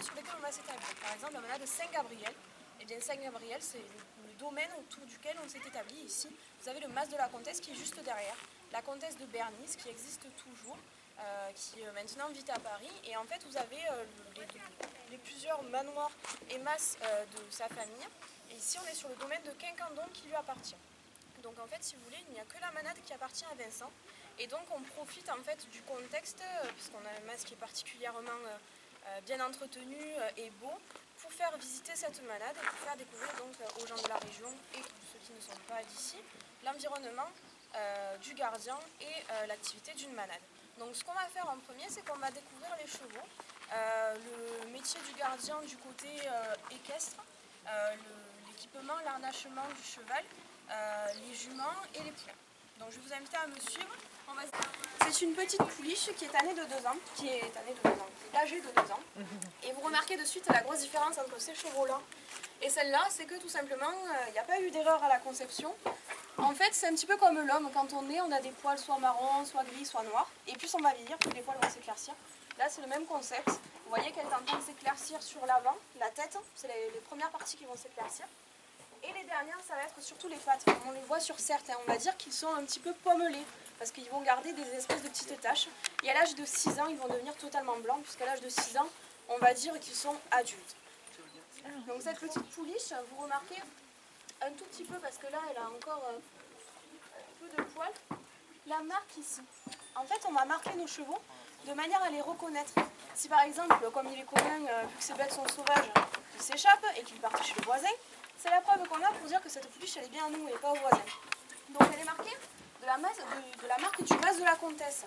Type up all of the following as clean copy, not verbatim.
manades sur lesquelles on va s'établir. Par exemple, la manade Saint-Gabriel. Et bien Saint-Gabriel, c'est le domaine autour duquel on s'est établi ici. Vous avez le mas de la comtesse qui est juste derrière. La comtesse de Bernice qui existe toujours, qui maintenant vit à Paris. Et en fait, vous avez les plusieurs manoirs et masses de sa famille. Et ici, on est sur le domaine de Quincandon qui lui appartient. Donc en fait, si vous voulez, il n'y a que la manade qui appartient à Vincent. Et donc on profite en fait du contexte, puisqu'on a un mas qui est particulièrement bien entretenu et beau, pour faire visiter cette manade et pour faire découvrir donc aux gens de la région et ceux qui ne sont pas d'ici, l'environnement du gardien et l'activité d'une manade. Donc ce qu'on va faire en premier, c'est qu'on va découvrir les chevaux, le métier du gardien du côté équestre, l'équipement, l'arnachement du cheval, les juments et les poulains. Donc je vais vous inviter à me suivre. C'est une petite pouliche qui est âgée de 2 ans, qui est âgée de 2 ans. Et vous remarquez de suite la grosse différence entre ces chevaux-là et celle-là, c'est que tout simplement, il n'y a pas eu d'erreur à la conception. En fait, c'est un petit peu comme l'homme. Quand on est, on a des poils soit marron, soit gris, soit noirs. Et plus on va vieillir, plus les poils vont s'éclaircir. Là, c'est le même concept. Vous voyez qu'elle est en train de s'éclaircir sur l'avant, la tête. C'est les premières parties qui vont s'éclaircir. Et les dernières, ça va être surtout les pattes. Comme on les voit sur certains, on va dire qu'ils sont un petit peu pommelés, parce qu'ils vont garder des espèces de petites taches. Et à l'âge de 6 ans, ils vont devenir totalement blancs, puisqu'à l'âge de 6 ans, on va dire qu'ils sont adultes. Donc cette petite pouliche, vous remarquez un tout petit peu, parce que là, elle a encore un peu de poils, la marque ici. En fait, on va marquer nos chevaux de manière à les reconnaître. Si par exemple, comme il est commun, vu que ces bêtes sont sauvages, ils s'échappent et qu'ils partent chez le voisin, c'est la preuve qu'on a pour dire que cette pouliche, elle est bien à nous et pas au voisin. Donc elle est marquée de la marque du mas de la comtesse.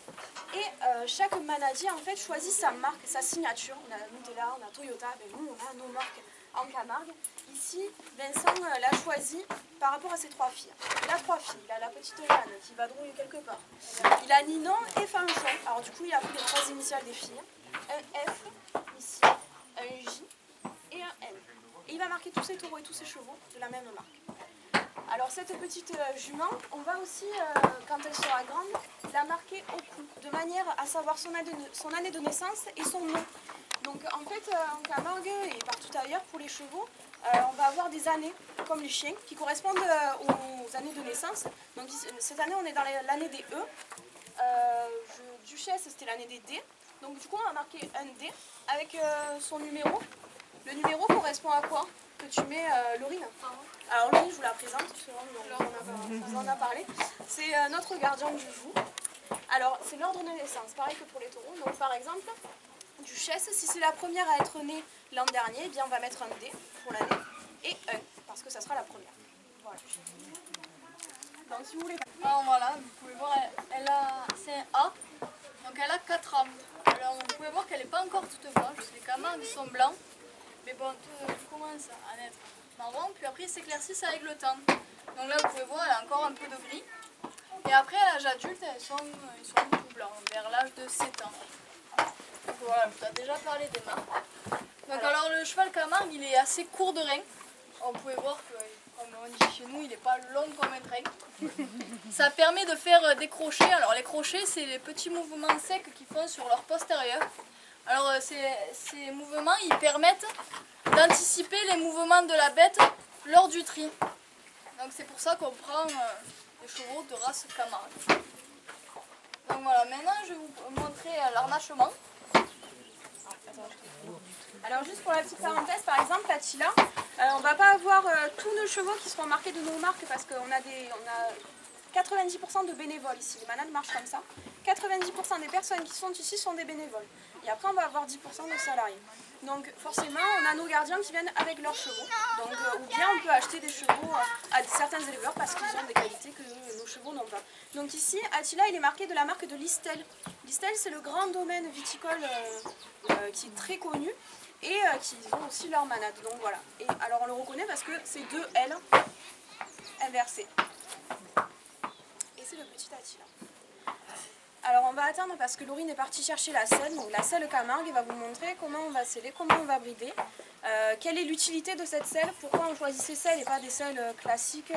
Et chaque manadier en fait choisit sa marque, sa signature. On a Nutella, on a Toyota, ben nous on a nos marques en Camargue. Ici, Vincent l'a choisi par rapport à ses 3 filles. Il a 3 filles. Il a la petite Jeanne qui va vadrouille quelque part. Il a Ninon et Fanchon. Alors du coup, il a pris les 3 initiales des filles. Un F ici, un J et un M. Et il va marquer tous ses taureaux et tous ses chevaux de la même marque. Alors cette petite jument, on va aussi, quand elle sera grande, la marquer au cou, de manière à savoir son année de naissance et son nom. Donc en fait, en Camargue et partout ailleurs, pour les chevaux, on va avoir des années, comme les chiens, qui correspondent aux années de naissance. Donc cette année, on est dans l'année des E. Duchesse, c'était l'année des D. Donc du coup, on va marquer un D avec son numéro. Le numéro correspond à quoi que tu mets, Laurine? Alors Laurine, je vous la présente, on vous en a parlé. C'est notre gardien du joug. Alors, c'est l'ordre de naissance, pareil que pour les taureaux. Donc par exemple, Duchesse, si c'est la première à être née l'an dernier, eh bien on va mettre un D pour l'année et un, parce que ça sera la première. Voilà. Donc si vous voulez... Alors voilà, vous pouvez voir, c'est un A, donc elle a 4 ans. Alors vous pouvez voir qu'elle n'est pas encore toute blanche, les Camargues sont blancs, mais bon, tout commence à être marron, puis après ils s'éclaircissent avec le temps. Donc là vous pouvez voir, elle a encore un peu de gris. Et après à l'âge adulte, ils sont tout blancs, vers l'âge de 7 ans. Donc voilà, je vous ai déjà parlé des marques. Donc alors le cheval Camargue, il est assez court de rein. Vous pouvez voir que, comme on dit chez nous, il n'est pas long comme un train. Ça permet de faire des crochets. Alors les crochets, c'est les petits mouvements secs qu'ils font sur leur postérieur. Alors ces mouvements, ils permettent d'anticiper les mouvements de la bête lors du tri. Donc c'est pour ça qu'on prend des chevaux de race Camargue. Donc voilà, maintenant je vais vous montrer l'arnachement. Alors juste pour la petite parenthèse, par exemple, Attila, on ne va pas avoir tous nos chevaux qui seront marqués de nos marques parce qu'on a 90% de bénévoles ici. Les manades marchent comme ça. 90% des personnes qui sont ici sont des bénévoles. Et après, on va avoir 10% de salariés. Donc forcément, on a nos gardiens qui viennent avec leurs chevaux. Donc, ou bien on peut acheter des chevaux à certains éleveurs parce qu'ils ont des qualités que nos chevaux n'ont pas. Donc ici, Attila, il est marqué de la marque de Listel. Listel, c'est le grand domaine viticole qui est très connu et qui ont aussi leur manade. Donc voilà. Et alors on le reconnaît parce que c'est 2 L inversés. Et c'est le petit Attila. Alors on va attendre parce que Laurine est partie chercher la selle, donc la selle Camargue, elle va vous montrer comment on va sceller, comment on va brider, quelle est l'utilité de cette selle, pourquoi on choisit ces selles et pas des selles classiques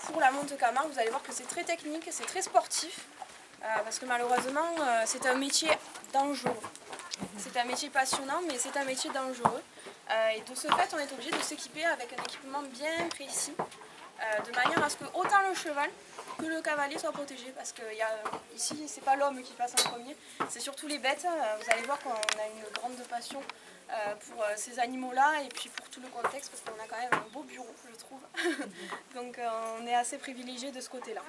pour la monte Camargue. Vous allez voir que c'est très technique, c'est très sportif, parce que malheureusement c'est un métier dangereux. C'est un métier passionnant, mais c'est un métier dangereux. Et de ce fait, on est obligé de s'équiper avec un équipement bien précis, de manière à ce que autant le cheval que le cavalier soit protégé. Parce que ici, c'est pas l'homme qui passe en premier, c'est surtout les bêtes. Vous allez voir qu'on a une grande passion pour ces animaux-là et puis pour tout le contexte, parce qu'on a quand même un beau bureau, je trouve. Donc on est assez privilégié de ce côté-là.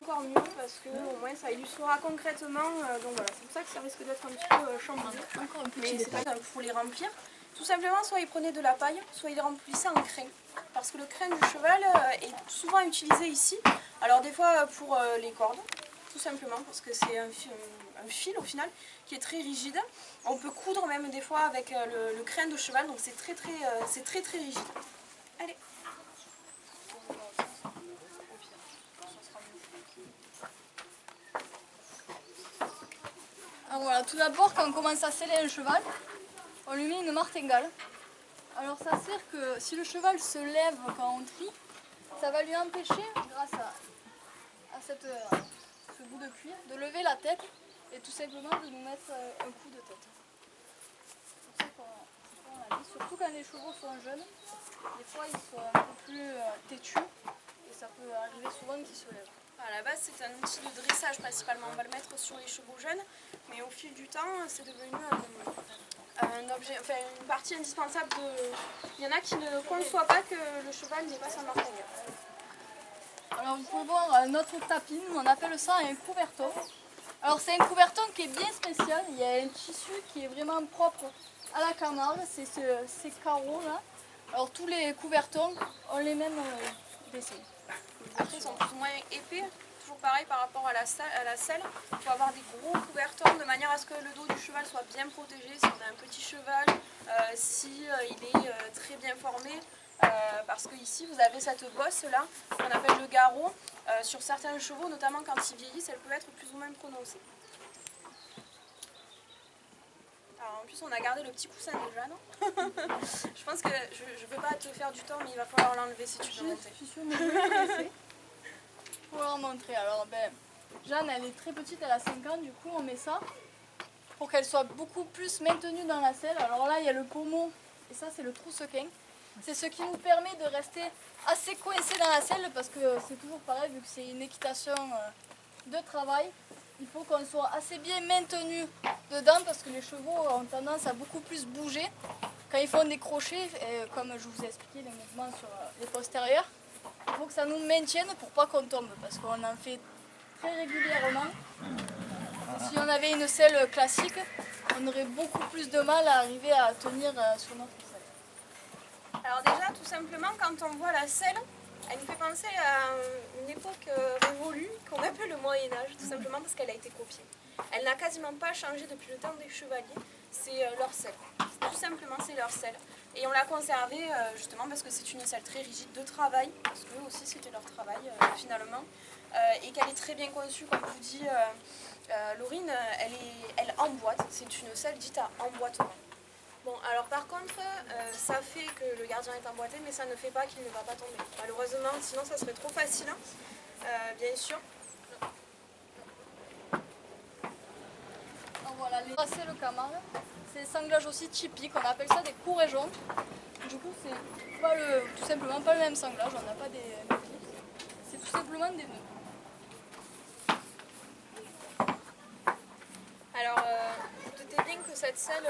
Encore mieux parce que au moins ça illustrera concrètement, donc voilà, c'est pour ça que ça risque d'être un petit peu chamboulé. Mais c'est pas grave, il faut les remplir. Tout simplement, soit ils prenaient de la paille, soit ils remplissaient en crin. Parce que le crin du cheval est souvent utilisé ici. Alors des fois pour les cordes, tout simplement, parce que c'est un fil au final qui est très rigide. On peut coudre même des fois avec le crin de cheval, donc c'est très rigide. Allez. Alors voilà, tout d'abord, quand on commence à sceller un cheval, on lui met une martingale. Alors ça sert que si le cheval se lève quand on trie, ça va lui empêcher, grâce à ce bout de cuir, de lever la tête et tout simplement de nous mettre un coup de tête. C'est pour ça qu'on l'a mis, surtout quand les chevaux sont jeunes. Des fois ils sont un peu plus têtus et ça peut arriver souvent qu'ils se lèvent. À la base, c'est un outil de dressage principalement. On va le mettre sur les chevaux jeunes, mais au fil du temps, c'est devenu un objet, enfin, une partie indispensable de. Il y en a qui ne conçoivent pas que le cheval n'ait pas sa martingale. Alors vous pouvez voir notre tapis, on appelle ça un couverton. Alors c'est un couverton qui est bien spécial, il y a un tissu qui est vraiment propre à la Camargue, c'est ces carreaux là. Alors tous les couvertons ont les mêmes dessins. Après, ils sont plus ou moins épais, toujours pareil par rapport à la selle. Il faut avoir des gros couvertons de manière à ce que le dos du cheval soit bien protégé. Si on a un petit cheval, si il est très bien formé, parce que ici vous avez cette bosse là qu'on appelle le garrot. Sur certains chevaux, notamment quand ils vieillissent, elle peut être plus ou moins prononcée. Alors, en plus, on a gardé le petit coussin déjà, non? Je pense que je ne peux pas te faire du temps, mais il va falloir l'enlever si tu veux monter. Je suis sûre, mais je vais le laisser pour leur montrer. Alors, Jeanne, elle est très petite, elle a 5 ans, du coup, on met ça pour qu'elle soit beaucoup plus maintenue dans la selle. Alors là, il y a le pommeau, et ça, c'est le troussequin. C'est ce qui nous permet de rester assez coincé dans la selle, parce que c'est toujours pareil, vu que c'est une équitation de travail. Il faut qu'on soit assez bien maintenu dedans, parce que les chevaux ont tendance à beaucoup plus bouger. Quand ils font des crochets, et comme je vous ai expliqué les mouvements sur les postérieurs, il faut que ça nous maintienne pour pas qu'on tombe, parce qu'on en fait très régulièrement. Si on avait une selle classique, on aurait beaucoup plus de mal à arriver à tenir sur notre selle. Alors déjà, tout simplement, quand on voit la selle, elle nous fait penser à une époque révolue qu'on appelle le Moyen-Âge, tout simplement parce qu'elle a été copiée. Elle n'a quasiment pas changé depuis le temps des chevaliers, c'est leur selle. Tout simplement, c'est leur selle. Et on l'a conservée justement parce que c'est une selle très rigide de travail, parce que eux aussi c'était leur travail finalement, et qu'elle est très bien conçue, comme vous dit Laurine, elle emboîte, c'est une selle dite à emboîtement. Bon, alors par contre, ça fait que le gardien est emboîté, mais ça ne fait pas qu'il ne va pas tomber. Malheureusement, sinon ça serait trop facile, bien sûr. Donc voilà, c'est le Camargue. C'est sanglage aussi typique, on appelle ça des courts-et-jaunes. Du coup, c'est pas tout simplement pas le même sanglage, on n'a pas des clips. C'est tout simplement des nœuds. Alors, vous doutez bien que cette selle,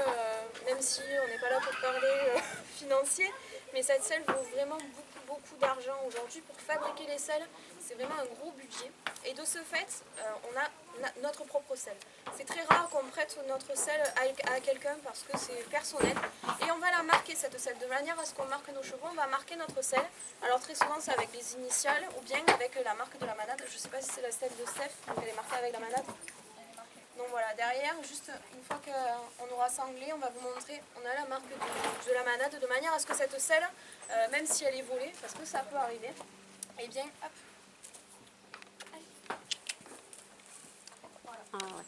même si on n'est pas là pour parler financier, mais cette selle vaut vraiment beaucoup d'argent aujourd'hui. Pour fabriquer les selles, c'est vraiment un gros budget. Et de ce fait, on a notre propre selle. C'est très rare qu'on prête notre selle à quelqu'un parce que c'est personnel. Et on va la marquer, cette selle, de manière à ce qu'on marque nos chevaux, on va marquer notre selle. Alors très souvent c'est avec les initiales ou bien avec la marque de la manade. Je ne sais pas si c'est la selle de Steph, donc elle est marquée avec la manade. Donc voilà, derrière, juste une fois qu'on aura sanglé, on va vous montrer, on a la marque de la manade, de manière à ce que cette selle, même si elle est volée, parce que ça peut arriver, eh bien, hop. Allez. Voilà. Ah ouais.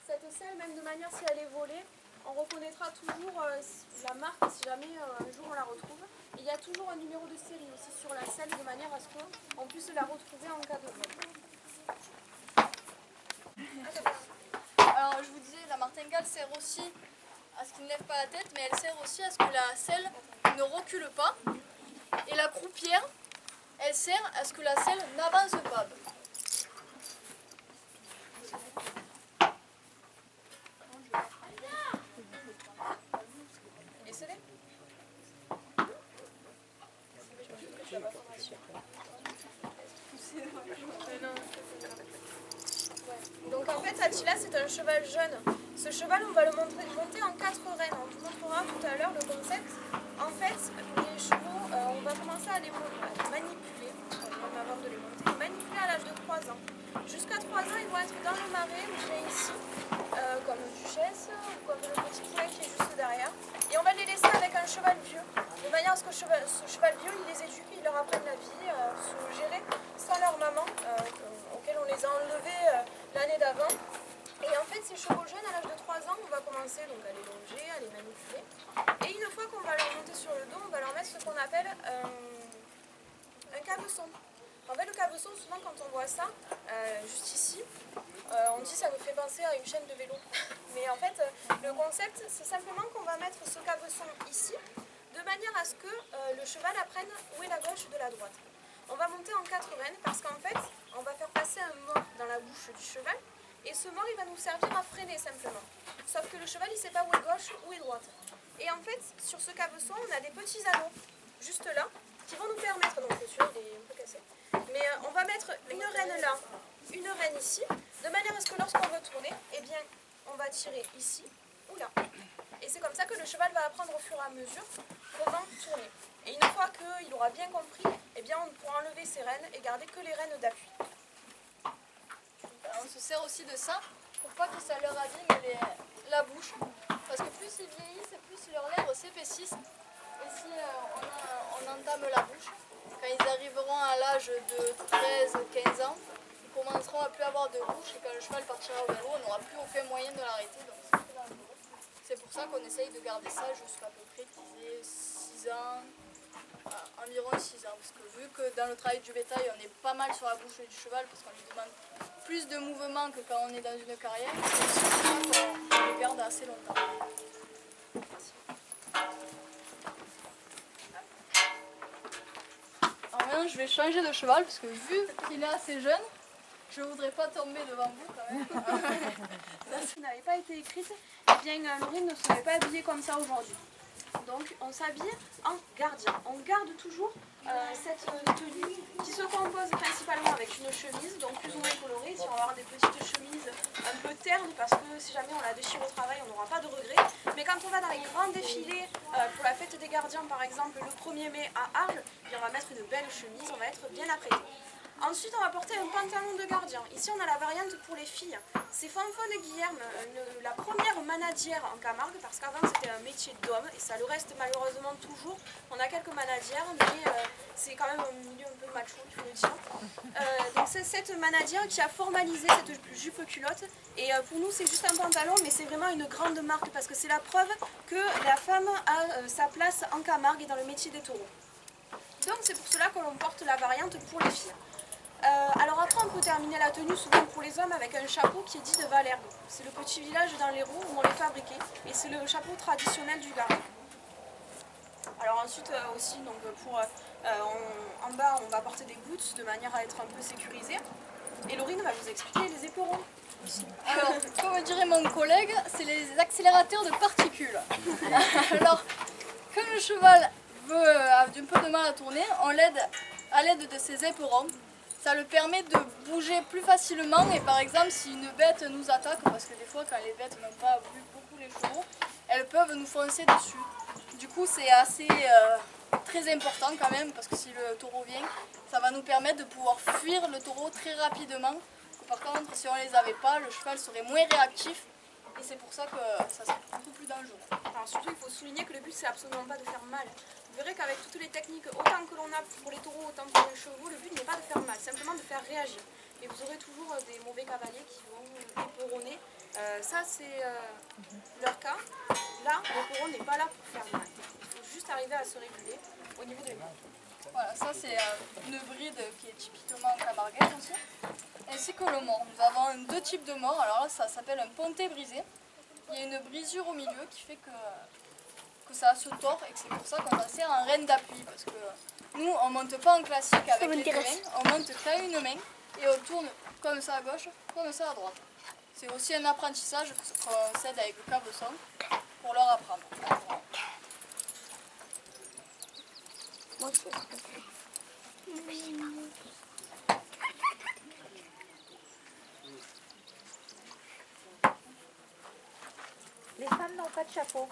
Cette selle, même de manière si elle est volée, on reconnaîtra toujours la marque si jamais un jour on la retrouve. Il y a toujours un numéro de série aussi sur la selle, de manière à ce qu'on puisse la retrouver en cas de vol. Alors martingale sert aussi à ce qu'il ne lève pas la tête, mais elle sert aussi à ce que la selle ne recule pas. Et la croupière, elle sert à ce que la selle n'avance pas. Donc en fait, Attila, c'est un cheval jeune. Ce cheval, on va le monter en 4 rênes. On vous montrera tout à l'heure le concept. En fait, les chevaux, on va commencer à les manipuler, avant de les monter, les manipuler à l'âge de 3 ans. Jusqu'à 3 ans, ils vont être dans le marais, où j'ai ici, comme Duchesse, ou comme le petit poulet qui est juste derrière. Et on va les laisser avec un cheval vieux, de manière à ce que ce cheval vieux, il les éduque, il leur apprenne la vie, se gérer sans leur maman, auquel on les a enlevés l'année d'avant. Et en fait, ces chevaux jeunes, à l'âge de 3 ans, on va commencer donc à les longer, à les manipuler. Et une fois qu'on va leur monter sur le dos, on va leur mettre ce qu'on appelle un cabeçon. En fait, le cabeçon, souvent quand on voit ça, juste ici, on dit ça me fait penser à une chaîne de vélo. Mais en fait, le concept, c'est simplement qu'on va mettre ce cabeçon ici, de manière à ce que le cheval apprenne où est la gauche de la droite. On va monter en 4 rênes parce qu'en fait, on va faire passer un mort dans la bouche du cheval. Et ce mort, il va nous servir à freiner simplement. Sauf que le cheval, il ne sait pas où est gauche, où est droite. Et en fait, sur ce cabeçon, on a des petits anneaux, juste là, qui vont nous permettre, donc celui-là, il est un peu cassé, mais on va mettre une reine là, une reine ici, de manière à ce que lorsqu'on veut tourner, eh bien, on va tirer ici ou là. Et c'est comme ça que le cheval va apprendre au fur et à mesure comment tourner. Et une fois qu'il aura bien compris, eh bien, on pourra enlever ces rênes et garder que les rênes d'appui. On se sert aussi de ça pour pas que ça leur abîme la bouche. Parce que plus ils vieillissent, plus leurs lèvres s'épaississent. Et si on entame la bouche, quand ils arriveront à l'âge de 13-15 ans, ils commenceront à plus avoir de bouche et quand le cheval partira au galop, on n'aura plus aucun moyen de l'arrêter. Donc c'est très dangereux. C'est pour ça qu'on essaye de garder ça jusqu'à peu près qu'ils aient 6 ans, environ 6 ans. Parce que vu que dans le travail du bétail, on est pas mal sur la bouche du cheval parce qu'on lui demande plus de mouvement que quand on est dans une carrière, c'est aussi pour ça qu'on le garde assez longtemps. Alors maintenant, je vais changer de cheval parce que vu qu'il est assez jeune, je ne voudrais pas tomber devant vous quand même. Ça n'avait pas été écrite, eh bien Laurine ne serait pas habillée comme ça aujourd'hui. Donc on s'habille en gardien. On garde toujours cette tenue qui se compose principalement avec une chemise, donc plus ou moins colorée. Ici on va avoir des petites chemises un peu ternes parce que si jamais on la déchire au travail, on n'aura pas de regrets. Mais quand on va dans les grands défilés, pour la fête des gardiens par exemple, le 1er mai à Arles, on va mettre une belle chemise, on va être bien apprêté. Ensuite, on va porter un pantalon de gardien. Ici, on a la variante pour les filles. C'est Fanfone Guillerme, la première manadière en Camargue, parce qu'avant, c'était un métier d'homme, et ça le reste malheureusement toujours. On a quelques manadières, mais c'est quand même un milieu un peu macho, il faut le dire. Donc, c'est cette manadière qui a formalisé cette jupe culotte. Et pour nous, c'est juste un pantalon, mais c'est vraiment une grande marque, parce que c'est la preuve que la femme a sa place en Camargue et dans le métier des taureaux. Donc, c'est pour cela que l'on porte la variante pour les filles. Alors après on peut terminer la tenue souvent pour les hommes avec un chapeau qui est dit de Valergue. C'est le petit village dans l'Hérault où on les fabriquait et c'est le chapeau traditionnel du Gard. Alors ensuite aussi donc en bas on va porter des gouttes de manière à être un peu sécurisé. Et Laurine va vous expliquer les éperons aussi. Alors, comme dirait mon collègue, c'est les accélérateurs de particules. Alors, quand le cheval a un peu de mal à tourner, on l'aide à l'aide de ses éperons. Ça le permet de bouger plus facilement et par exemple si une bête nous attaque, parce que des fois quand les bêtes n'ont pas vu beaucoup les chevaux, elles peuvent nous foncer dessus. Du coup c'est assez très important quand même parce que si le taureau vient, ça va nous permettre de pouvoir fuir le taureau très rapidement. Par contre si on ne les avait pas, le cheval serait moins réactif et c'est pour ça que ça serait beaucoup plus dangereux. Alors surtout il faut souligner que le but c'est absolument pas de faire mal. Vous verrez qu'avec toutes les techniques, autant que l'on a pour les taureaux, autant pour les chevaux, le but n'est pas de faire mal, simplement de faire réagir. Et vous aurez toujours des mauvais cavaliers qui vont éperonner. Ça c'est leur cas. Là, l'éperon n'est pas là pour faire mal. Il faut juste arriver à se réguler au niveau de l'éperon. Voilà, ça c'est une bride qui est typiquement camarguaise aussi. Ainsi que le mort. Nous avons deux types de morts. Alors là, ça s'appelle un pontet brisé. il y a une brisure au milieu qui fait que ça se tord et que c'est pour ça qu'on s'en sert en reine d'appui. Parce que nous, on ne monte pas en classique avec les deux mains, on monte qu'à une main et on tourne comme ça à gauche, comme ça à droite. C'est aussi un apprentissage qu'on s'aide avec le cabeçon pour leur apprendre. Les femmes n'ont pas de chapeau.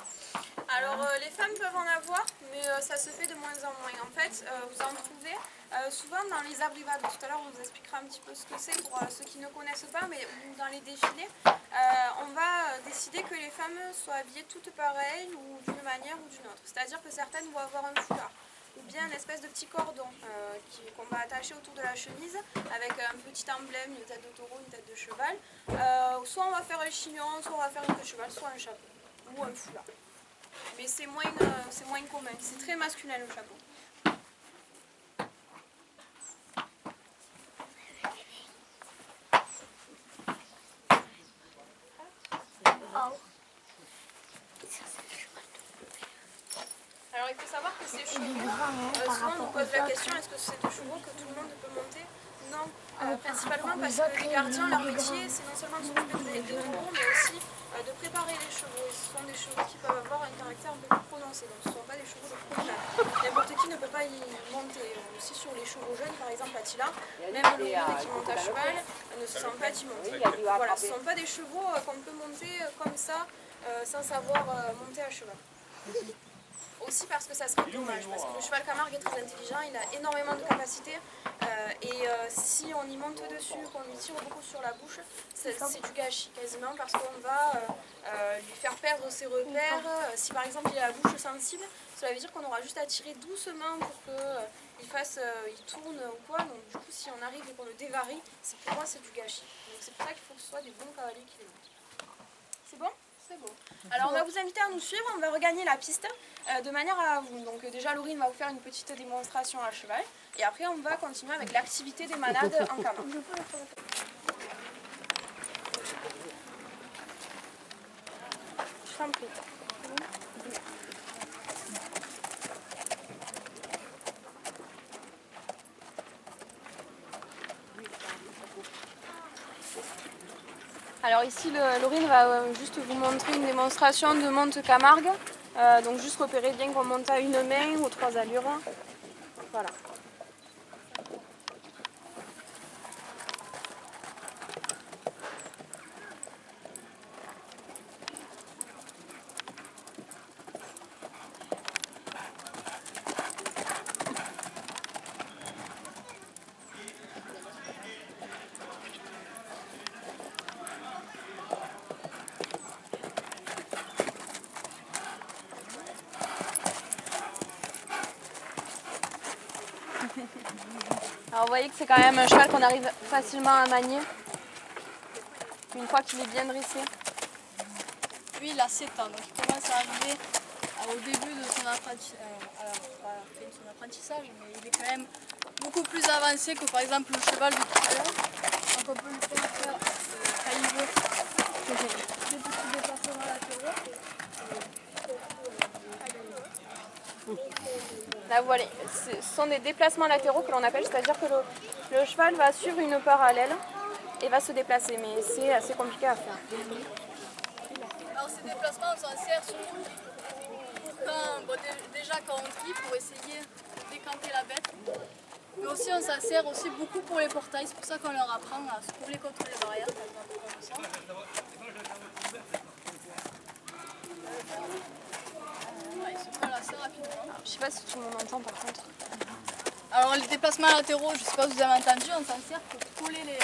Alors les femmes peuvent en avoir, mais ça se fait de moins en moins. En fait, vous en trouvez souvent dans les abrivades. Tout à l'heure, on vous expliquera un petit peu ce que c'est pour ceux qui ne connaissent pas, mais dans les défilés, on va décider que les femmes soient habillées toutes pareilles ou d'une manière ou d'une autre. C'est-à-dire que certaines vont avoir un foulard ou bien une espèce de petit cordon qu'on va attacher autour de la chemise avec un petit emblème, une tête de taureau, une tête de cheval. Soit on va faire un chignon, soit on va faire une queue de cheval, soit un chapeau ou un foulard. Mais c'est moins commun, c'est très masculin le chapeau. Alors il faut savoir que ces chevaux, souvent on nous pose la question, est-ce que c'est des chevaux que tout le monde peut monter? Non, principalement parce que les gardiens, leur métier, c'est non seulement de s'occuper des taureaux, mais aussi de préparer les chevaux. Et ce sont des chevaux qui peuvent avoir un caractère un peu plus prononcé, donc ce ne sont pas des chevaux de promenade. N'importe qui ne peut pas y monter. Aussi sur les chevaux jeunes, par exemple Attila, même le Lourine qui monte à cheval ne se sent pas d'y monter. Voilà, ce ne sont pas des chevaux qu'on peut monter comme ça sans savoir monter à cheval. Aussi parce que ça serait dommage, parce que le cheval Camargue est très intelligent, il a énormément de capacités et si on y monte dessus, qu'on lui tire beaucoup sur la bouche, c'est du gâchis quasiment parce qu'on va lui faire perdre ses repères. Si par exemple il a la bouche sensible, cela veut dire qu'on aura juste à tirer doucement pour qu'il tourne ou quoi. Donc du coup si on arrive et qu'on le dévarie, pour moi c'est du gâchis. Donc c'est pour ça qu'il faut que ce soit des bons cavaliers qui les montent. C'est bon ? C'est beau. Alors on va vous inviter à nous suivre, on va regagner la piste de manière à vous. Donc déjà Laurine va vous faire une petite démonstration à cheval et après on va continuer avec l'activité des manades en Camargue. Je t'en prie. Alors ici, Laurine va juste vous montrer une démonstration de monte Camargue. Donc juste repérer bien qu'on monte à une main aux 3 allures. Voilà. Alors vous voyez que c'est quand même un cheval qu'on arrive facilement à manier une fois qu'il est bien dressé. Lui il a 7 ans, donc il commence à arriver au début de son apprentissage, mais il est quand même beaucoup plus avancé que par exemple le cheval de tout à l'heure. Donc on peut lui faire quand il veut des petits déplacements latéraux. Là vous voyez, ce sont des déplacements latéraux que l'on appelle, c'est-à-dire que le cheval va suivre une parallèle et va se déplacer, mais c'est assez compliqué à faire. Alors ces déplacements on s'en sert surtout déjà quand on trie pour essayer de décanter la bête. Mais aussi on s'en sert aussi beaucoup pour les portails, c'est pour ça qu'on leur apprend à se rouler contre les barrières comme ça. Il se colle assez rapidement. Alors, je sais pas si tout le monde entend par contre. Alors les déplacements latéraux, je ne sais pas si vous avez entendu, on s'en sert pour coller les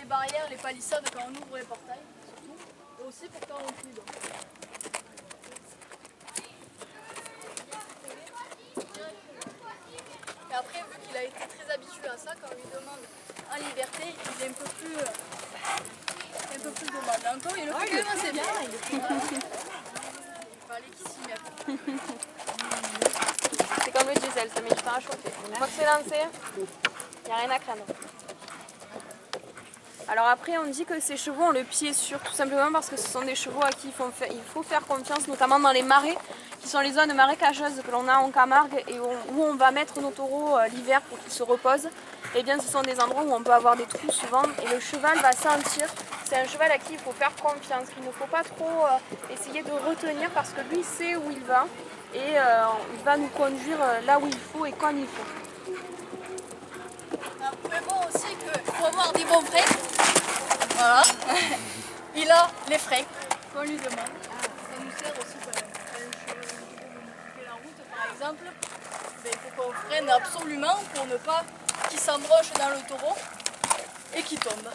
barrières, les palissades quand on ouvre les portails, surtout, et aussi pour quand on trie. Et après, vu qu'il a été très habitué à ça, quand on lui demande en liberté, il est un peu plus demandant. Il le fait quand même assez bien. Il fallait qu'il s'y mette. C'est comme le diesel, ça met du temps à chauffer. Une fois que c'est lancé, il n'y a rien à craindre. Alors après on dit que ces chevaux ont le pied sûr tout simplement parce que ce sont des chevaux à qui il faut faire confiance, notamment dans les marais, qui sont les zones marécageuses que l'on a en Camargue et où on va mettre nos taureaux l'hiver pour qu'ils se reposent. Et bien ce sont des endroits où on peut avoir des trous souvent et le cheval va sentir. C'est un cheval à qui il faut faire confiance, qu'il ne faut pas trop essayer de retenir parce que lui sait où il va et il va nous conduire là où il faut et comme il faut. Vous pouvez voir aussi que pour avoir des bons freins, voilà, il a les freins qu'on lui demande. Ça nous sert aussi quand on fait la route par exemple. Il faut qu'on freine absolument pour ne pas qu'il s'embroche dans le taureau et qu'il tombe.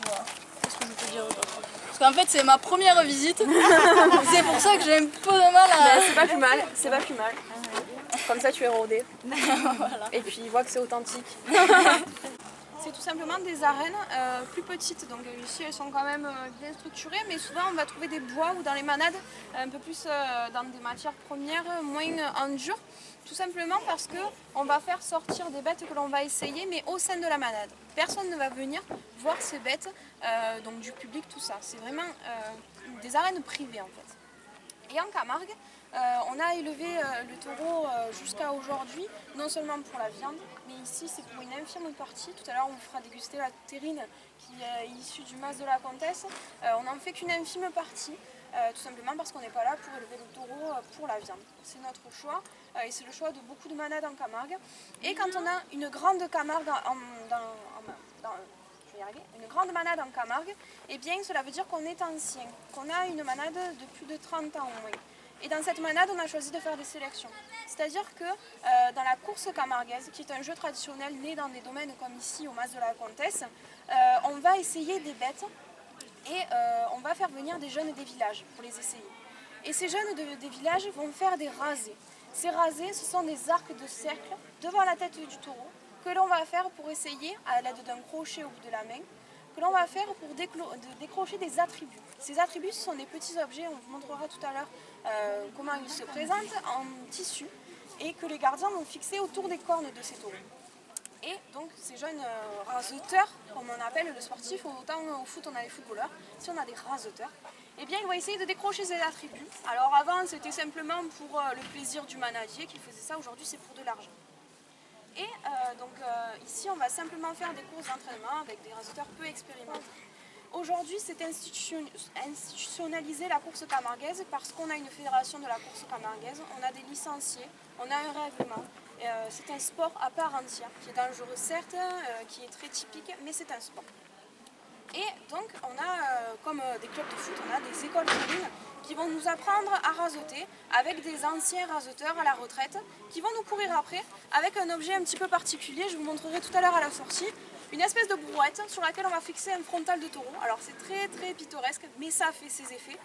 Voilà. Qu'est-ce que je peux dire d'autre? Parce qu'en fait c'est ma première visite, c'est pour ça que j'ai un peu de mal à... Mais c'est pas plus mal, c'est pas plus mal. Comme ça tu es rodé. Voilà. Et puis il voit que c'est authentique. C'est tout simplement des arènes plus petites, donc ici elles sont quand même bien structurées, mais souvent on va trouver des bois ou dans les manades un peu plus dans des matières premières moins en dur, tout simplement parce qu'on va faire sortir des bêtes que l'on va essayer, mais au sein de la manade. Personne ne va venir voir ces bêtes, donc du public, tout ça. C'est vraiment des arènes privées en fait. Et en Camargue, on a élevé le taureau jusqu'à aujourd'hui, non seulement pour la viande, mais ici c'est pour une infime partie. Tout à l'heure on vous fera déguster la terrine qui est issue du mas de la comtesse. On n'en fait qu'une infime partie, tout simplement parce qu'on n'est pas là pour élever le taureau pour la viande. C'est notre choix et c'est le choix de beaucoup de manades en Camargue. Et quand on a une grande Camargue une grande manade en Camargue, eh bien cela veut dire qu'on est ancien, qu'on a une manade de plus de 30 ans au moins. Et dans cette manade, on a choisi de faire des sélections. C'est-à-dire que dans la course camarguaise, qui est un jeu traditionnel né dans des domaines comme ici au Mas de la Comtesse, on va essayer des bêtes et on va faire venir des jeunes des villages pour les essayer. Et ces jeunes des villages vont faire des rasés. Ces rasés, ce sont des arcs de cercle devant la tête du taureau que l'on va faire pour essayer, à l'aide d'un crochet au bout de la main, que l'on va faire pour décrocher des attributs. Ces attributs, ce sont des petits objets, on vous montrera tout à l'heure comment ils se présentent en tissu et que les gardiens vont fixer autour des cornes de ces taureaux. Et donc ces jeunes raseteurs, comme on appelle le sportif, autant au foot on a les footballeurs, si on a des raseteurs, eh bien ils vont essayer de décrocher ces attributs. Alors avant c'était simplement pour le plaisir du manadier qui faisait ça, aujourd'hui c'est pour de l'argent. Et ici on va simplement faire des courses d'entraînement avec des raseteurs peu expérimentés. Aujourd'hui c'est institutionnalisé la course camarguaise parce qu'on a une fédération de la course camarguaise, on a des licenciés, on a un règlement. C'est un sport à part entière, qui est dangereux certes, qui est très typique, mais c'est un sport. Et donc on a, comme des clubs de foot, on a des écoles communes qui vont nous apprendre à raseter avec des anciens raseteurs à la retraite qui vont nous courir après avec un objet un petit peu particulier, je vous montrerai tout à l'heure à la sortie, une espèce de brouette sur laquelle on va fixer un frontal de taureau. Alors c'est très très pittoresque, mais ça fait ses effets.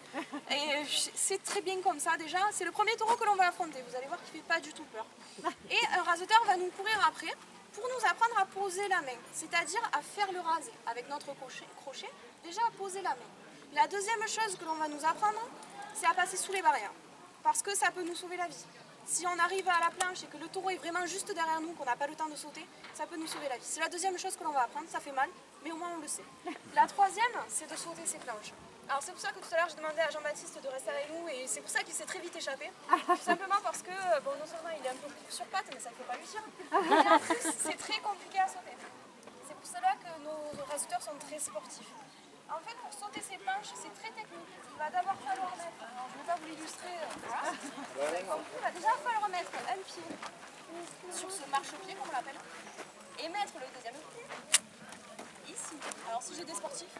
Et c'est très bien comme ça déjà. C'est le premier taureau que l'on va affronter, vous allez voir qu'il ne fait pas du tout peur. Et un raseteur va nous courir après pour nous apprendre à poser la main, c'est-à-dire à faire le rasé avec notre crochet, déjà à poser la main. La deuxième chose que l'on va nous apprendre, c'est à passer sous les barrières, parce que ça peut nous sauver la vie. Si on arrive à la planche et que le taureau est vraiment juste derrière nous, qu'on n'a pas le temps de sauter, ça peut nous sauver la vie. C'est la deuxième chose que l'on va apprendre, ça fait mal, mais au moins on le sait. La troisième, c'est de sauter ces planches. Alors c'est pour ça que tout à l'heure j'ai demandé à Jean-Baptiste de rester avec nous et c'est pour ça qu'il s'est très vite échappé. Tout simplement parce que, bon, non seulement il est un peu sur pattes, mais ça ne faut pas lui dire, et en plus c'est très compliqué à sauter. C'est pour cela que nos raseteurs sont très sportifs. En fait, pour sauter ces planches, c'est très technique. Il va d'abord falloir mettre, alors je ne vais pas vous l'illustrer, voilà. Il va déjà falloir mettre un pied sur ce marchepied, comme on l'appelle, et mettre le deuxième pied ici. Alors si j'ai des sportifs,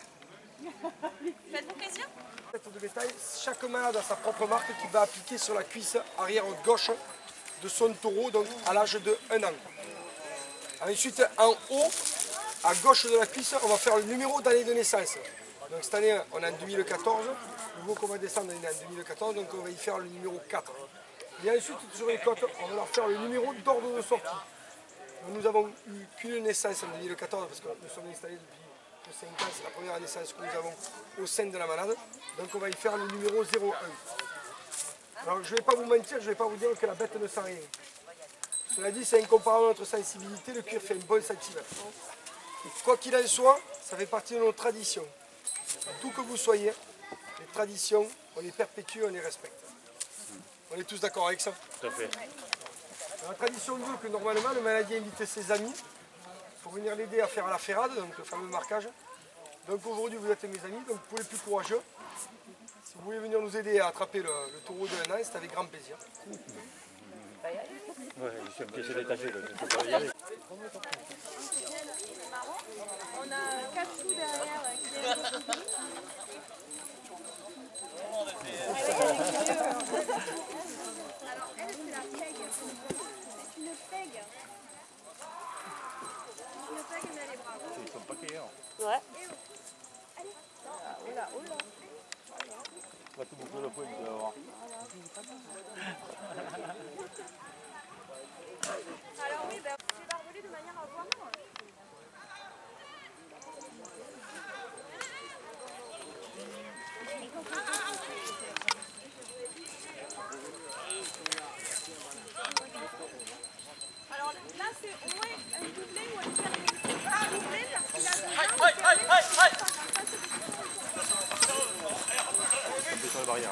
faites-vous plaisir. De bétail, chaque malade a sa propre marque qui va appliquer sur la cuisse arrière gauche de son taureau, donc à l'âge de 1 an. Ensuite, en haut, à gauche de la cuisse, on va faire le numéro d'année de naissance. Donc cette année, on est en 2014. Le nouveau qu'on va descendre, on est en 2014, donc on va y faire le numéro 4. Et ensuite, sur les côtes, on va leur faire le numéro d'ordre de sortie. Donc, nous avons eu qu'une naissance en 2014 parce que nous sommes installés depuis 5 ans, c'est la première naissance que nous avons au sein de la malade. Donc on va y faire le numéro 01. Alors je ne vais pas vous mentir, je ne vais pas vous dire que la bête ne sent rien. Cela dit, c'est incomparable à notre sensibilité, le cuir fait un bon sentiment. Quoi qu'il en soit, ça fait partie de nos traditions. Tout que vous soyez, les traditions, on les perpétue, on les respecte. On est tous d'accord avec ça? Tout à fait. La tradition veut que normalement le maladie invite ses amis pour venir l'aider à faire la ferrade, donc le fameux marquage. Donc aujourd'hui vous êtes mes amis, donc pour les plus courageux, si vous voulez venir nous aider à attraper le taureau de l'an, c'est avec grand plaisir. Ouais, je suis un peu détaché, là. Je peux pas y aller. On a 4 sous derrière. Alors elle, c'est la peg. C'est une peg. Une peg, mais elle est brave. Ils sont paquets, hein. Ouais. On va tout boucler le point, tu vas voir. Alors oui, c'est barbelé de manière à voir. Alors là, c'est au moins un doublé ou un fermé. Un doublé parce qu'il a On est sur la barrière.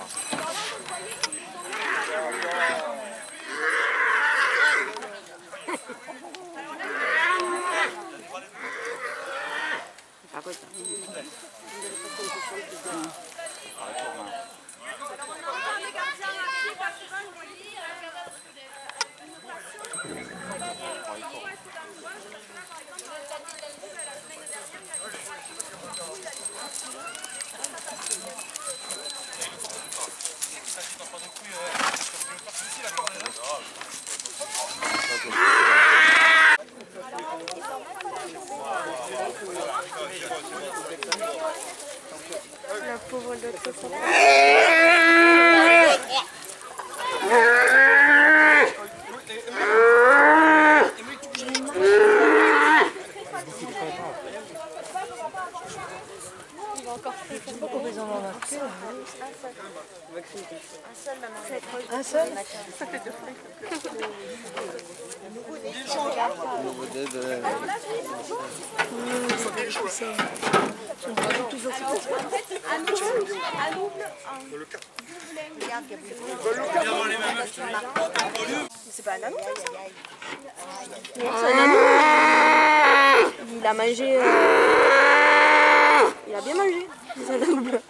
La pauvre de l'autre côté. Un seul. C'est pas un anou, ça? Non, c'est un anou. Il a mangé. Il a bien mangé. C'est un anou bleu.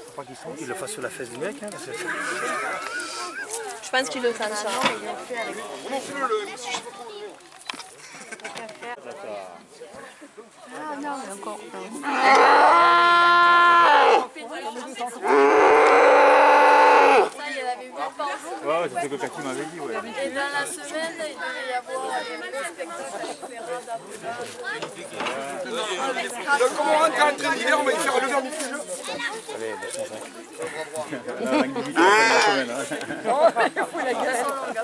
Faut pas qu'ils le fassent sur la fesse du mec, hein, parce que... Je pense qu'il le fait ça. Ah non, encore. Ça, il y en avait 8 par jour. Ouais, c'est ce que Cathy m'avait dit, ouais. Et dans la semaine, il devait y avoir des gros spectacles, Donc comme on rentre en train d'hiver, on va y faire le vermifuge. Allez, laisse-moi ça. On a l'activité la semaine, hein.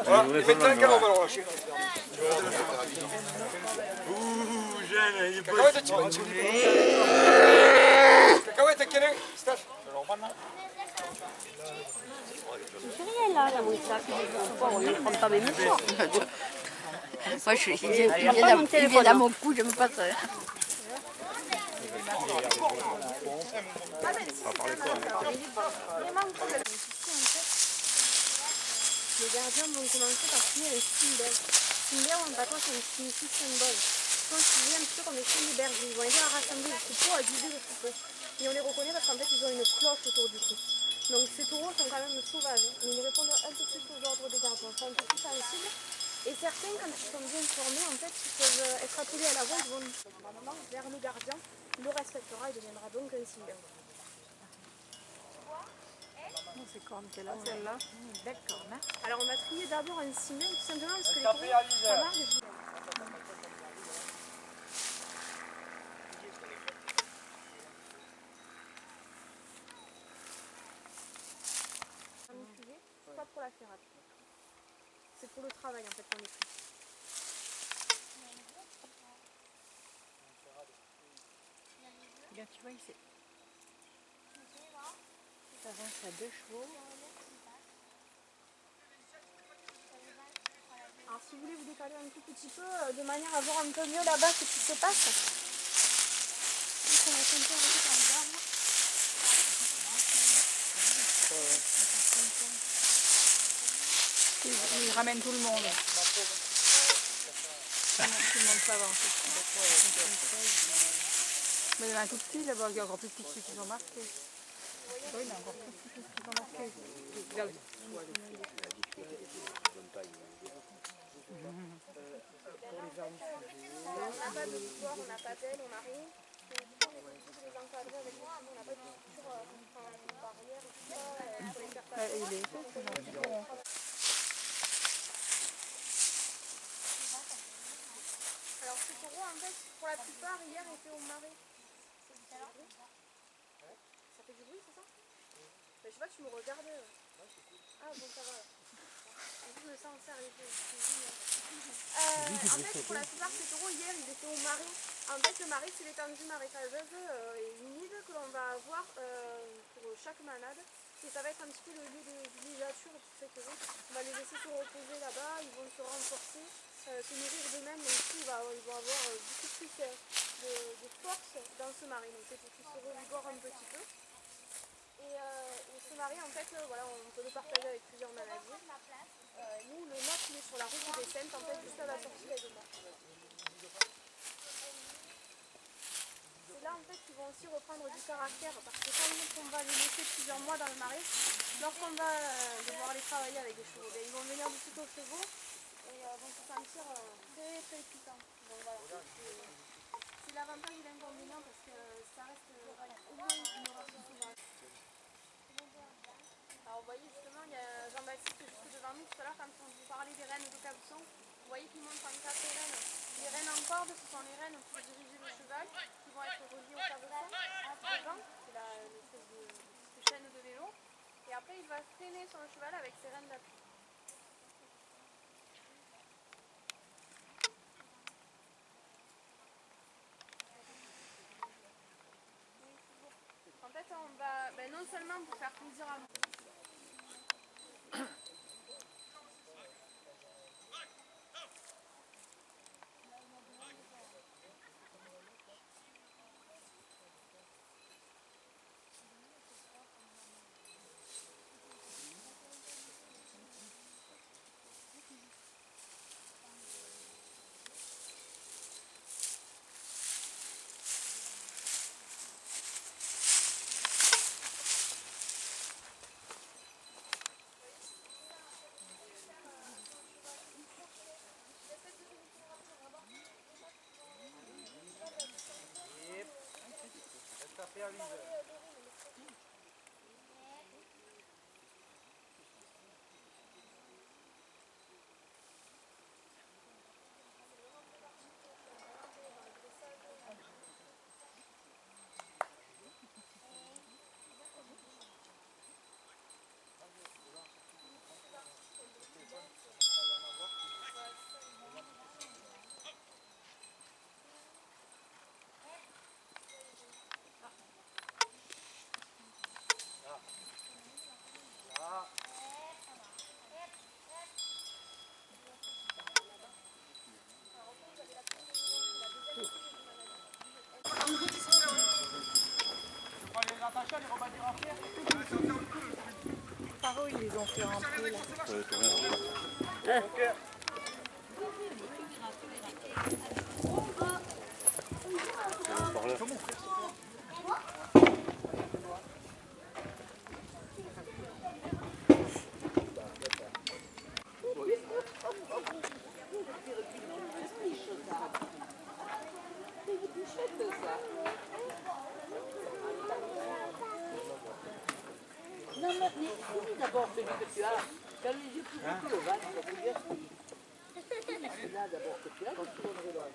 Voilà, et maintenant on va le relâcher. Cacahuète, tu vas. Cacahuète, quel est Steph? Moi, il vient dans mon cou, je me passe. Les gardiens vont commencer par signer un symbole. Symbole en bateau, c'est un signifie symbole. Ils sont signés un petit peu comme les signes des bergers. Ils vont aider à rassembler le troupeau, à guider le troupeau. Et on les reconnaît parce qu'en fait, ils ont une cloche autour du cou. Donc ces taureaux sont quand même sauvages, mais ils répondent un peu plus aux ordres des gardiens. Ils sont un peu plus sensibles. Et certains, quand ils sont bien formés, en fait, ils peuvent être appelés à la voix, ils vont normalement vers le gardien. Il le respectera et deviendra donc un symbole. C'est comme celle-là. D'accord. Alors on va trier d'abord un ciment tout simplement parce que les taureaux, ça marche. C'est pas pour la ferrade. C'est pour le travail en fait qu'on les trie. Regarde, tu vois, ici. Ça avance à 2 chevaux. Alors si vous voulez vous décaler un tout petit peu de manière à voir un peu mieux là-bas ce qui se passe. Donc, on va être un peu arrêté par les arbres. Il ramène tout le monde. Tout le monde s'avance. Mais il y en a un tout petit là-bas, il y a encore plus petit que ceux qui sont marqués. Oui, il y en a encore plus petit que ceux qui sont marqués. Regarde. On n'a pas de pouvoir, on n'a pas d'aile, on n'a rien. Donc du coup on est obligé de les encadrer avec nous, on n'a pas de structure, une barrière ou tout ça, pour les faire passer. Il est fait, Alors ces taureaux en fait, pour la plupart hier étaient au marais. Ça fait du bruit. Ça fait du bruit, c'est ça? Mais je sais pas, tu me regardes. Ah bon, ça va. Je me sens sérieux. En fait, pour la plupart ces taureaux hier ils étaient au marais. En fait, le marais c'est l'étendue marécageuse et humide que l'on va avoir pour chaque manade. Et ça va être un petit peu le lieu de villégiature pour ces taureaux. On va les laisser se reposer là-bas, ils vont se renforcer, se nourrir d'eux-mêmes. Donc ils vont avoir beaucoup plus de force dans ce marais. Donc c'est pour qu'ils se revigorent un petit peu. Et ce marais, en fait, voilà, on peut le partager avec plusieurs manadiers. Nous, le nôtre, il est sur la route des Saintes, en fait, juste à la sortie d'Aiguemont. C'est là, en fait, qu'ils vont aussi reprendre du caractère, parce que quand on va les laisser plusieurs mois dans le marais, lorsqu'on va devoir aller travailler avec des chevaux, ils vont venir du tout aux chevaux et vont se sentir très, très puissants. Donc voilà, c'est l'avantage et l'inconvénient, parce que ça reste au moins une race sauvage. Alors vous voyez justement, il y a Jean-Baptiste juste devant nous tout à l'heure quand on vous parlait des rennes de cabousson. Vous voyez qu'il monte en 4 rennes. Les rennes en corde, ce sont les rennes pour diriger le cheval qui vont être reliées au cabousson devant. C'est l'espèce de chaîne de vélo. Et après il va freiner sur le cheval avec ses rennes d'appui. En fait, on va non seulement pour faire plaisir à nous. Par où ils les ont fait rentrer là? Non, mais finis d'abord celui que tu as. Quand les yeux plus gros que le ventre, tu vas plus dire finis celui-là d'abord que tu as, quand tu donnerais l'autre.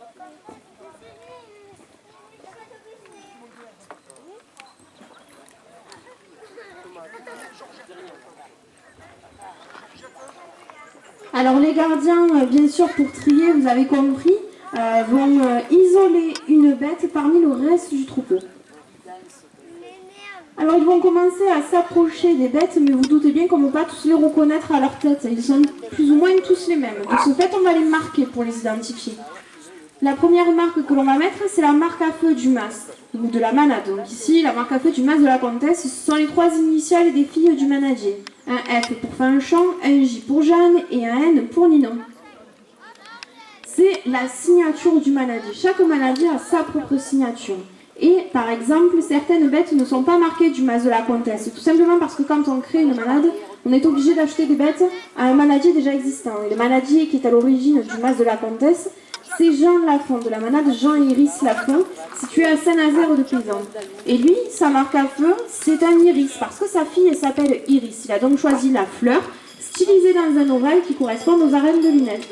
Alors les gardiens, bien sûr, pour trier, vous avez compris, vont isoler une bête parmi le reste du troupeau. Alors ils vont commencer à s'approcher des bêtes, mais vous doutez bien qu'on ne peut pas tous les reconnaître à leur tête. Ils sont plus ou moins tous les mêmes. De ce fait, on va les marquer pour les identifier. La première marque que l'on va mettre, c'est la marque à feu du mas, ou de la manade. Donc ici, la marque à feu du mas de la comtesse, ce sont les 3 initiales des filles du manadier. Un F pour Fanchon, un J pour Jeanne et un N pour Ninon. C'est la signature du manadier. Chaque manadier a sa propre signature. Et par exemple, certaines bêtes ne sont pas marquées du mas de la comtesse, tout simplement parce que quand on crée une manade, on est obligé d'acheter des bêtes à un manadier déjà existant. Et le manadier qui est à l'origine du mas de la comtesse, c'est Jean Lafont, de la manade Jean-Iris Lafont, situé à Saint-Nazaire de Paysan. Et lui, sa marque à feu, c'est un iris, parce que sa fille s'appelle Iris. Il a donc choisi la fleur, stylisée dans un ovale qui correspond aux arènes de lunettes.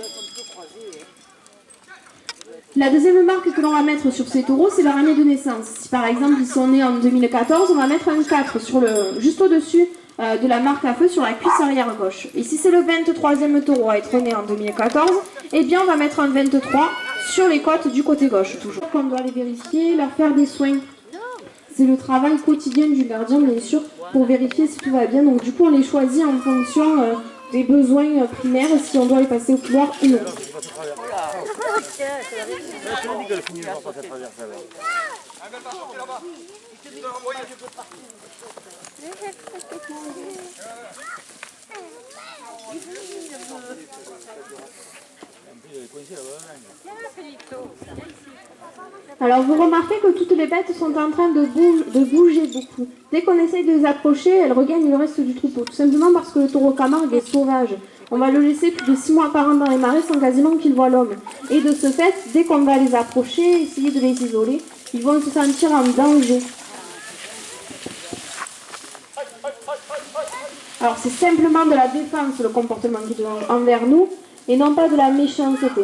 La deuxième marque que l'on va mettre sur ces taureaux, c'est leur année de naissance. Si par exemple ils sont nés en 2014, on va mettre un 4 juste au-dessus de la marque à feu sur la cuisse arrière gauche. Et si c'est le 23e taureau à être né en 2014, eh bien on va mettre un 23 sur les côtes du côté gauche toujours. On doit les vérifier, leur faire des soins. C'est le travail quotidien du gardien bien sûr pour vérifier si tout va bien. Donc du coup on les choisit en fonction des besoins primaires, si on doit les passer au couloir ou non. Alors vous remarquez que toutes les bêtes sont en train de bouger beaucoup. Dès qu'on essaye de les approcher, elles regagnent le reste du troupeau. Tout simplement parce que le taureau Camargue est sauvage. On va le laisser plus de 6 mois par an dans les marais sans quasiment qu'il voie l'homme. Et de ce fait, dès qu'on va les approcher, essayer de les isoler, ils vont se sentir en danger. Alors c'est simplement de la défense le comportement qu'ils ont envers nous et non pas de la méchanceté.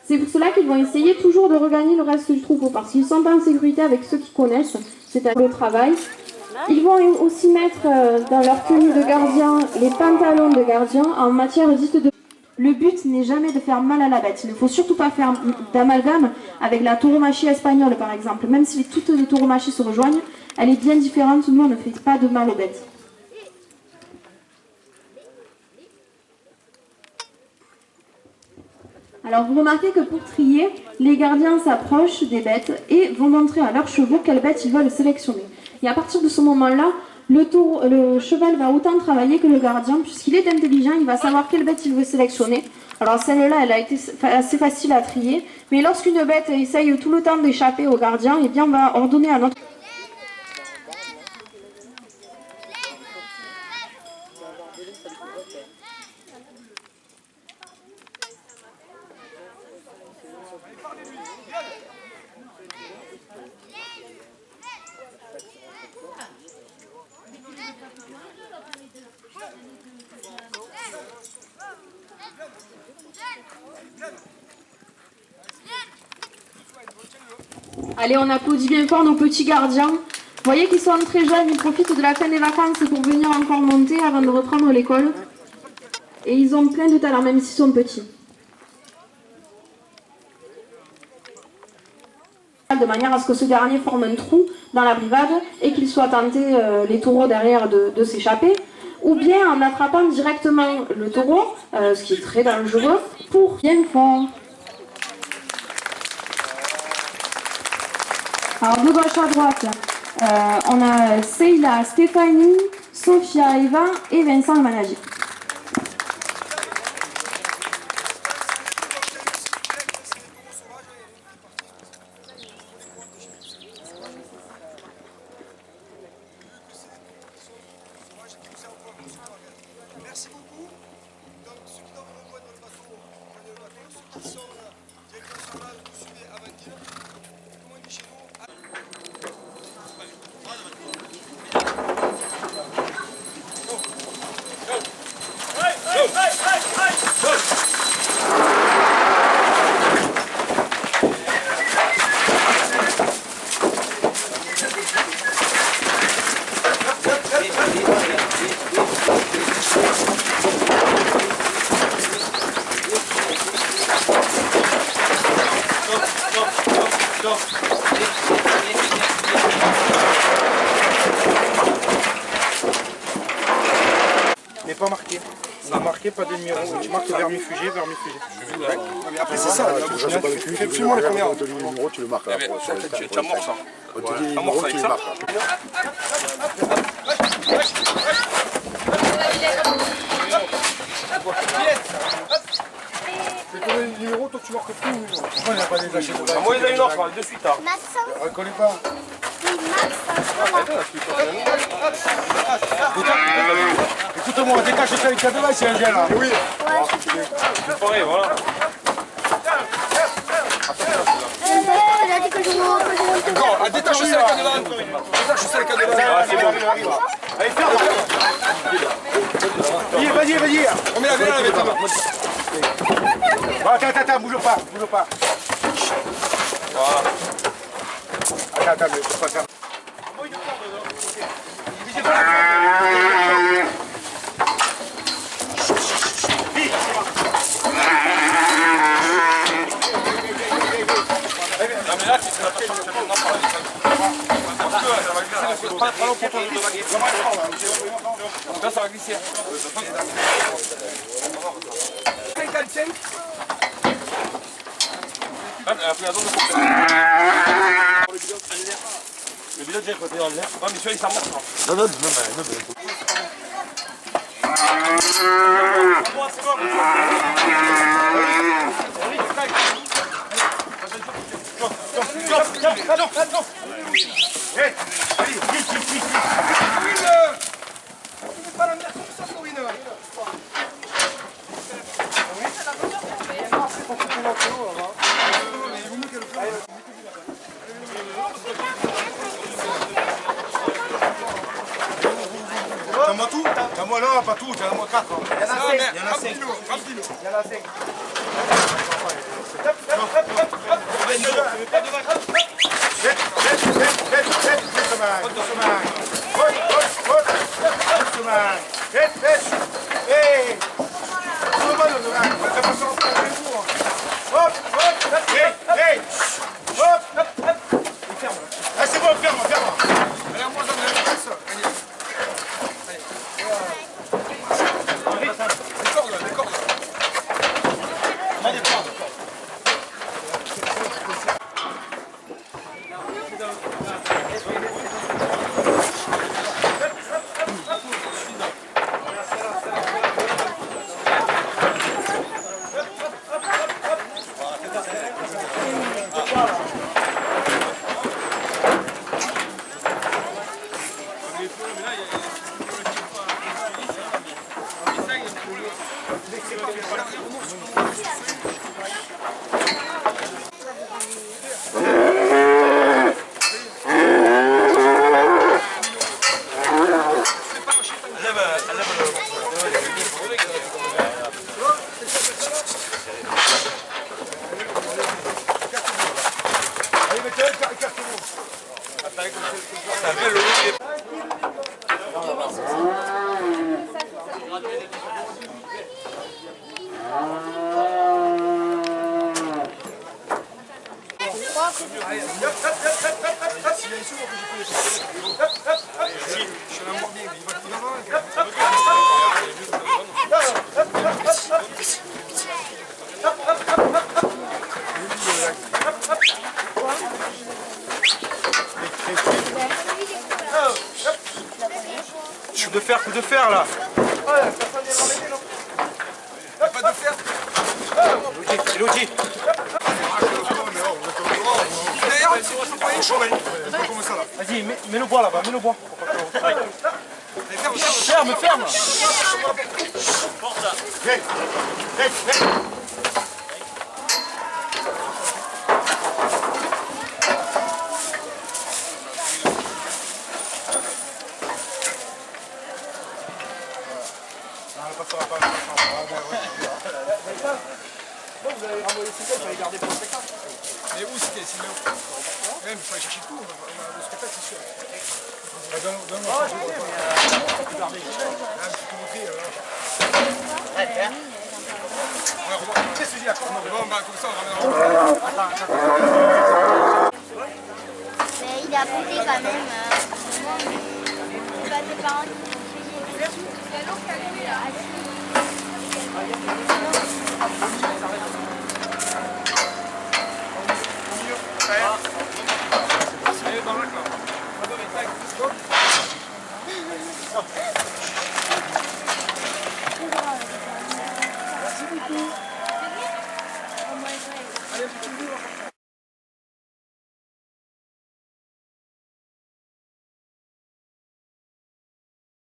C'est pour cela qu'ils vont essayer toujours de regagner le reste du troupeau parce qu'ils sont en sécurité avec ceux qui connaissent, c'est-à-dire le travail. Ils vont aussi mettre dans leur tenue de gardien les pantalons de gardien en matière dite de... Le but n'est jamais de faire mal à la bête. Il ne faut surtout pas faire d'amalgame avec la tauromachie espagnole par exemple. Même si toutes les tauromachies se rejoignent, elle est bien différente. Nous, on ne fait pas de mal aux bêtes. Alors vous remarquez que pour trier, les gardiens s'approchent des bêtes et vont montrer à leurs chevaux quelles bêtes ils veulent sélectionner. Et à partir de ce moment-là, le cheval va autant travailler que le gardien, puisqu'il est intelligent, il va savoir quelle bête il veut sélectionner. Alors celle-là, elle a été assez facile à trier, mais lorsqu'une bête essaye tout le temps d'échapper au gardien, eh bien on va ordonner à notre... Allez, on applaudit bien fort nos petits gardiens. Vous voyez qu'ils sont très jeunes, ils profitent de la fin des vacances pour venir encore monter avant de reprendre l'école. Et ils ont plein de talent, même s'ils sont petits. De manière à ce que ce dernier forme un trou dans la brivade et qu'il soit tenté, les taureaux derrière, de s'échapper. Ou bien en attrapant directement le taureau, ce qui est très dangereux, pour bien fort. Alors de gauche à droite, on a Seila, Stéphanie, Sophia, Eva et Vincent le manager. Merci beaucoup. Donc ceux qui doivent rejoindre le bateau, prenez le bateau. Ceux qui sont directement sur l'âge, vous suivez Aventine. Comment on dit chez nous? Stop. marqué, pas de numéro. Tu marques vermifugé, vermifugé. Après, c'est ça, la bouche. Tu fais absolument les premières. On te dit le numéro, tu le marques. Tu amorces ça. On te dit le numéro, tu le marques. Tu connais le numéro, toi tu marques tout le numéro. Pourquoi il n'y a pas des gâchets de Moi, il y en a une autre, de suite. Je ne connais pas. Écoute-moi, décache ça avec cadenas, c'est un gel là. Oui. C'est pareil, voilà. Elle a dit que je monte. D'accord, détache ça avec cadenas. Détache ça avec cadenas. C'est bon. Allez, ferme. Vas-y. On met la vélin avec toi. Attends, bouge pas. Voilà. Attends, mais faut pas faire. Là, ça va glisser. 55. Le bilan déjà côté en l'air. Non, mais celui-là, il s'amorce. Non. T'as-moi tout? T'as-moi non, pas tout, t'as-moi 4. Il y en a 5. Il y en a 5. C'est bon, ferme. Allez, moi, j'en ai un seul. Des cordes. Coup de fer là. Pas de fer. Elodie. D'ailleurs, c'est pas chaud, mais comment ça là? Vas-y, mets le bois là-bas, mets le bois. Ferme. Hey. Vous avez ramené ces il fallait garder pour le spectacle. Mais où c'était sinon? Ouais, mais il fallait chercher tout. Le spectacle, c'est sûr. Donne-moi ça, je ne vois pas. Regardez. Un petit peu montré. Qu'est-ce que tu dis là? Bon, bah, comme ça, on ramènera. Mais il a coûté quand même. Il va tes parents qui vont payer. Merci beaucoup.